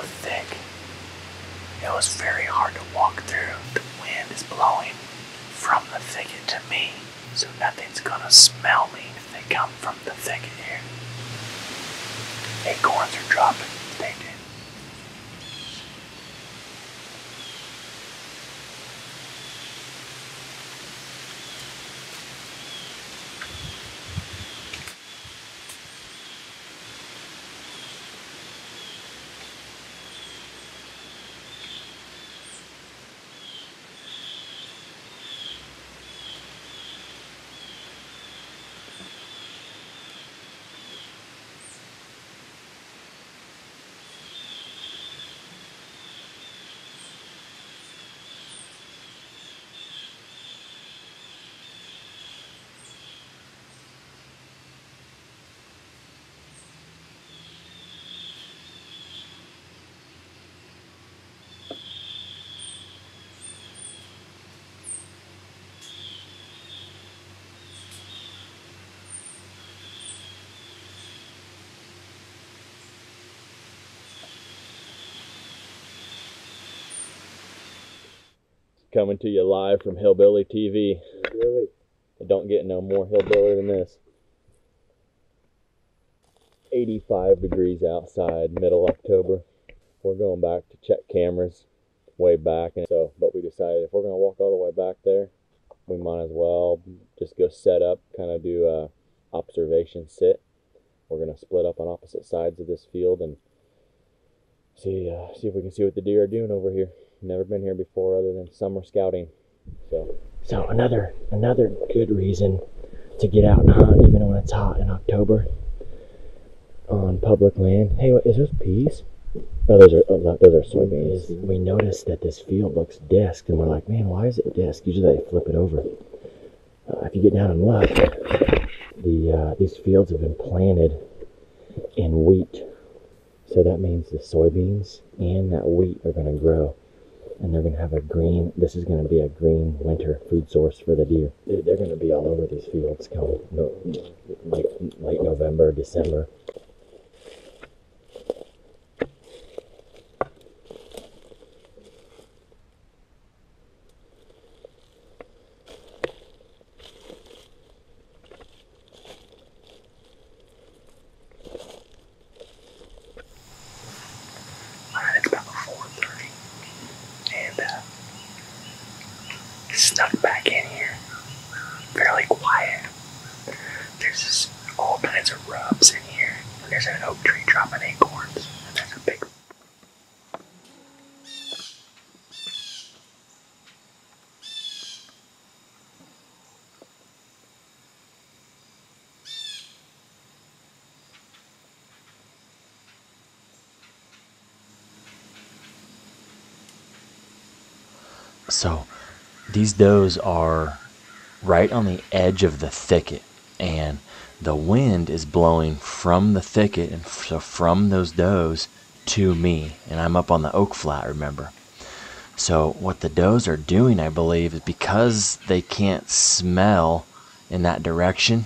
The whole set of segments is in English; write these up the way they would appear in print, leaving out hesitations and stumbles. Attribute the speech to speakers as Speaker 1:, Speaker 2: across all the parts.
Speaker 1: thick. It was very hard to walk through. The wind is blowing from the thicket to me, so nothing's gonna smell me if they come from the thicket here. Acorns are dropping. Stay tuned.
Speaker 2: Coming to you live from Hillbilly TV. Really? It don't get no more hillbilly than this. 85 degrees outside, middle October. We're going back to check cameras way back, and but we decided if we're gonna walk all the way back there, we might as well just go set up, kind of do a observation sit. We're gonna split up on opposite sides of this field and see if we can see what the deer are doing over here. Never been here before other than summer scouting. So another good reason to get out and hunt even when it's hot in October on public land. Hey, what is those peas? Oh, those are soybeans. We noticed that this field looks disked, and we're like, man, why is it disked? Usually they flip it over. If you get down and look, these fields have been planted in wheat. So that means the soybeans and that wheat are going to grow. And they're going to have this is going to be a green winter food source for the deer. They're going to be all over these fields come late November, December.
Speaker 1: Snuck back in here, fairly quiet. There's just all kinds of rubs in here. And there's an oak tree dropping acorns. And there's a big.
Speaker 3: So these does are right on the edge of the thicket, and the wind is blowing from the thicket, and so from those does to me, and I'm up on the oak flat, remember. So what the does are doing, I believe, is because they can't smell in that direction,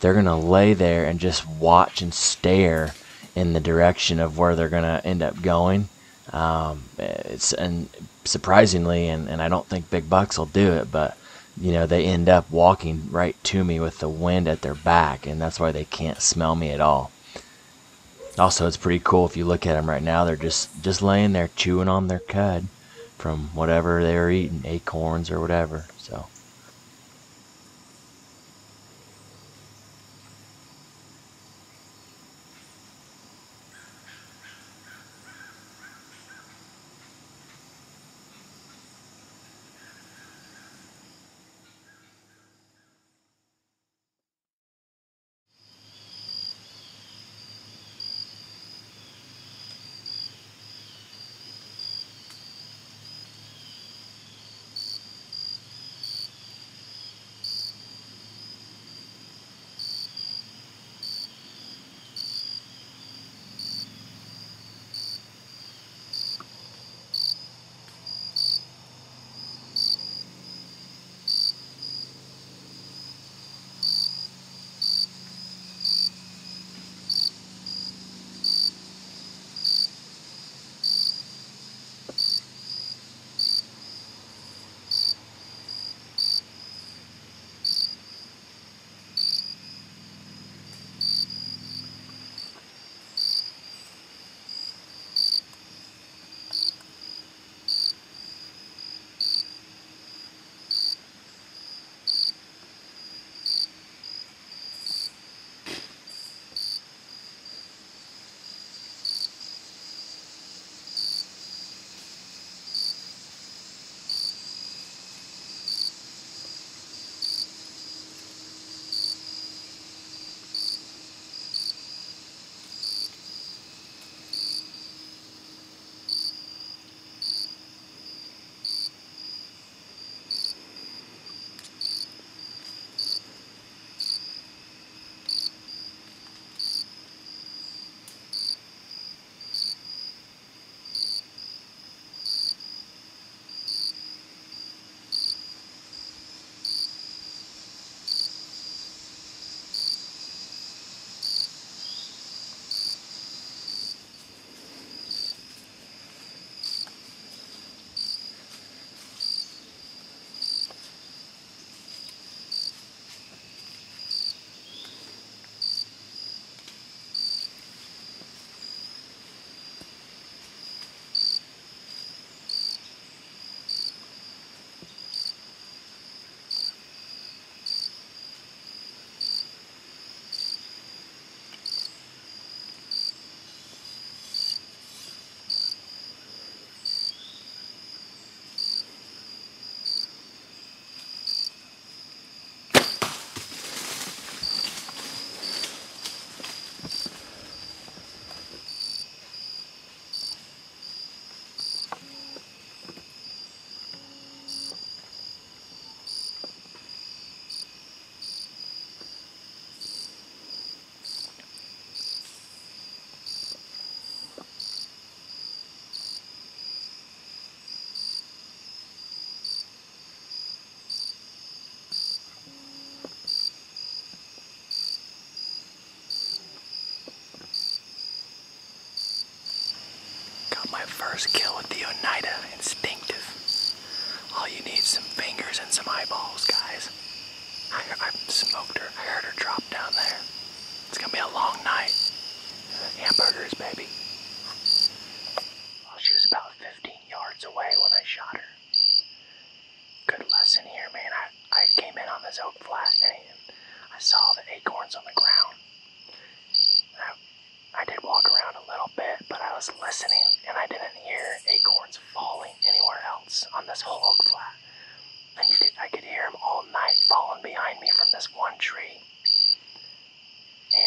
Speaker 3: they're going to lay there and just watch and stare in the direction of where they're going to end up going. And surprisingly, and I don't think big bucks will do it, but they end up walking right to me with the wind at their back, and that's why they can't smell me at all. Also, it's pretty cool if you look at them right now. They're just laying there chewing on their cud from whatever they were eating, acorns or whatever. So
Speaker 1: first kill with the Oneida Instinctive. All you need is some fingers and some eyeballs, guys. I smoked her. I heard her drop down there. It's gonna be a long night. Hamburgers, baby. Well, she was about 15 yards away when I shot her. Good lesson here, man. I came in on this oak flat and I saw the acorns on the ground. I did walk around a little bit, but I was listening and I didn't hear acorns falling anywhere else on this whole oak flat. And I could hear them all night falling behind me from this one tree.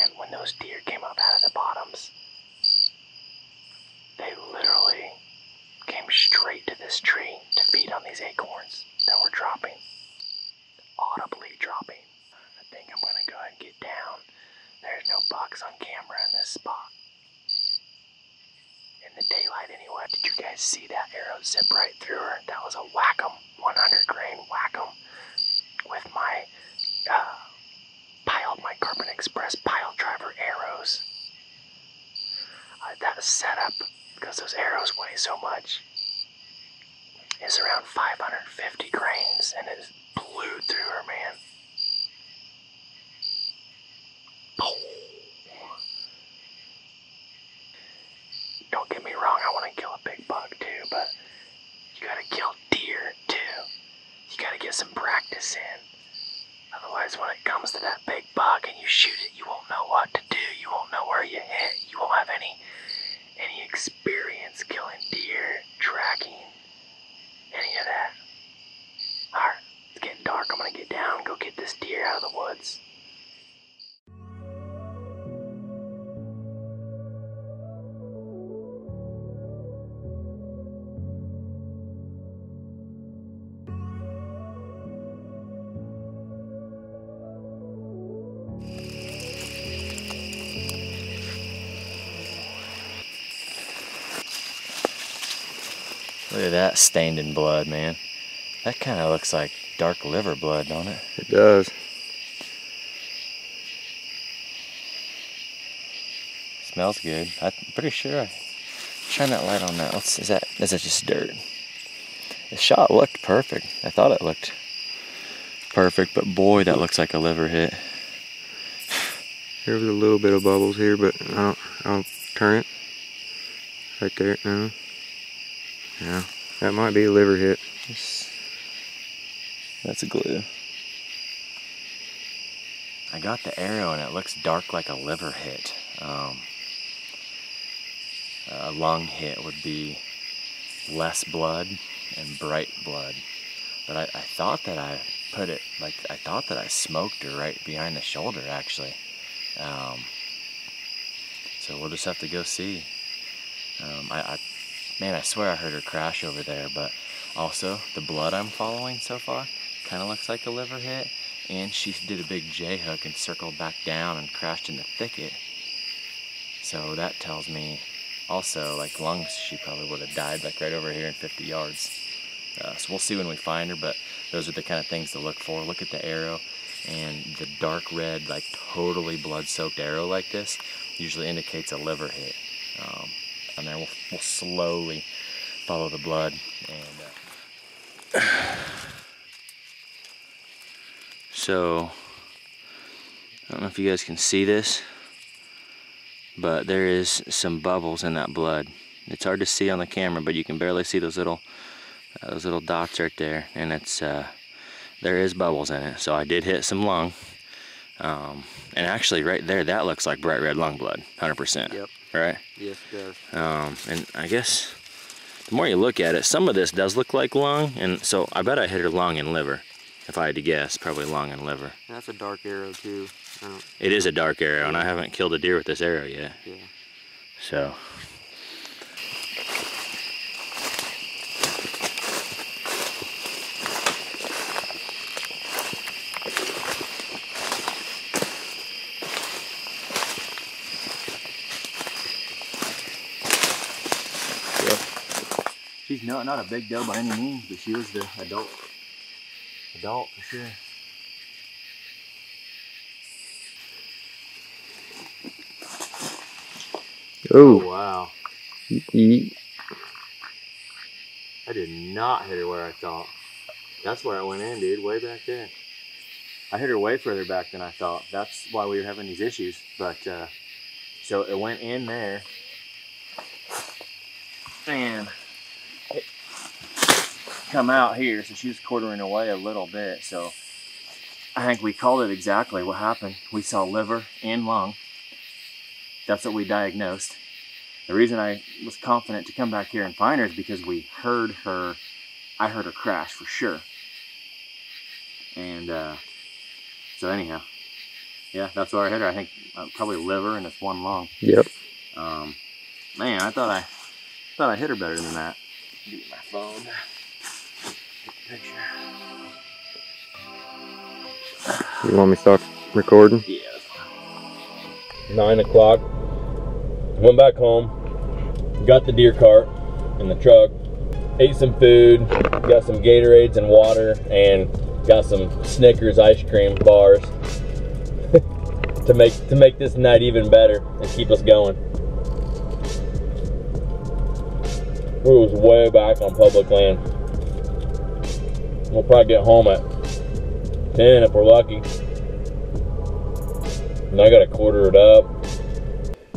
Speaker 1: And when those deer came up out of the bottoms, they literally came straight to this tree to feed on these acorns that were dropping, audibly dropping. I think I'm gonna go ahead and get down. There's no bucks on camera in this spot. In the daylight anyway. Did you guys see that arrow zip right through her? That was a Wac'em, 100 grain Wac'em with my my Carbon Express pile driver arrows. That setup, because those arrows weigh so much, is around 550 grains, and it blew through her, man. Don't get me wrong, I want to kill a big buck too, but you gotta kill deer too. You gotta get some practice in. Otherwise, when it comes to that big buck and you shoot it, you won't know what to do. You won't know where you hit. You won't have any experience killing deer, tracking, any of that. Alright, it's getting dark. I'm gonna get down and go get this deer out of the woods.
Speaker 3: Look at that stained in blood, man. That kind of looks like dark liver blood, don't it?
Speaker 2: It does.
Speaker 3: Smells good. I'm pretty sure. Shine that light on that. Is that just dirt? The shot looked perfect. I thought it looked perfect, but boy, that looks like a liver hit.
Speaker 2: There was a little bit of bubbles here, but I'll turn it. Right there, no. Yeah, that might be a liver hit.
Speaker 3: That's a glue. I got the arrow and it looks dark like a liver hit. A lung hit would be less blood and bright blood. But I thought that I put it, I thought that I smoked her right behind the shoulder actually. So we'll just have to go see. Man, I swear I heard her crash over there, but also the blood I'm following so far kind of looks like a liver hit, and she did a big J-hook and circled back down and crashed in the thicket. So that tells me also, like lungs, she probably would have died like right over here in 50 yards. So we'll see when we find her, but those are the kind of things to look for. Look at the arrow, and the dark red, like totally blood-soaked arrow like this usually indicates a liver hit. And there we'll slowly follow the blood. And so I don't know if you guys can see this, but there is some bubbles in that blood. It's hard to see on the camera, but you can barely see those little dots right there, and it's there is bubbles in it. So I did hit some lung, and actually right there that looks like bright red lung blood, 100%.
Speaker 2: Yep.
Speaker 3: Right?
Speaker 2: Yes, it does.
Speaker 3: And I guess the more you look at it, some of this does look like lung, and so I bet I hit her lung and liver. If I had to guess, probably lung and liver.
Speaker 2: That's a dark arrow too.
Speaker 3: It is a dark arrow, and I haven't killed a deer with this arrow yet.
Speaker 2: Yeah.
Speaker 3: So. She's not a big doe by any means, but she was the adult for sure.
Speaker 2: Oh
Speaker 3: wow.
Speaker 2: Yeet. I did not hit her where I thought. That's where I went in, dude, way back there. I hit her way further back than I thought. That's why we were having these issues. But, so it went in there. And it come out here, so she was quartering away a little bit. So I think we called it exactly what happened. We saw liver and lung. That's what we diagnosed. The reason I was confident to come back here and find her is because we heard her, I heard her crash for sure. And so anyhow, yeah, that's where I hit her. I think probably liver and it's one lung.
Speaker 1: Yep.
Speaker 2: Man, I thought I hit her better than that. Give me my phone. Take a picture.
Speaker 1: You want me to start recording?
Speaker 2: Yeah. 9 o'clock. Went back home. Got the deer cart in the truck. Ate some food. Got some Gatorades and water, and got some Snickers ice cream bars to make this night even better and keep us going. We was way back on public land. We'll probably get home at 10 if we're lucky. And I gotta quarter it up.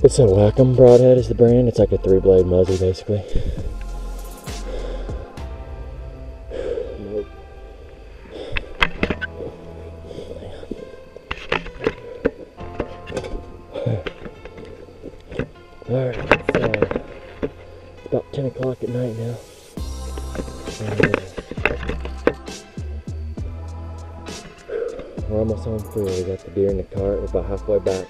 Speaker 2: It's a Wac'em broadhead is the brand. It's like a 3-blade Muzzy basically. Alright, it's about 10 o'clock at night now. And, we're almost home free. We got the deer in the cart. We're about halfway back.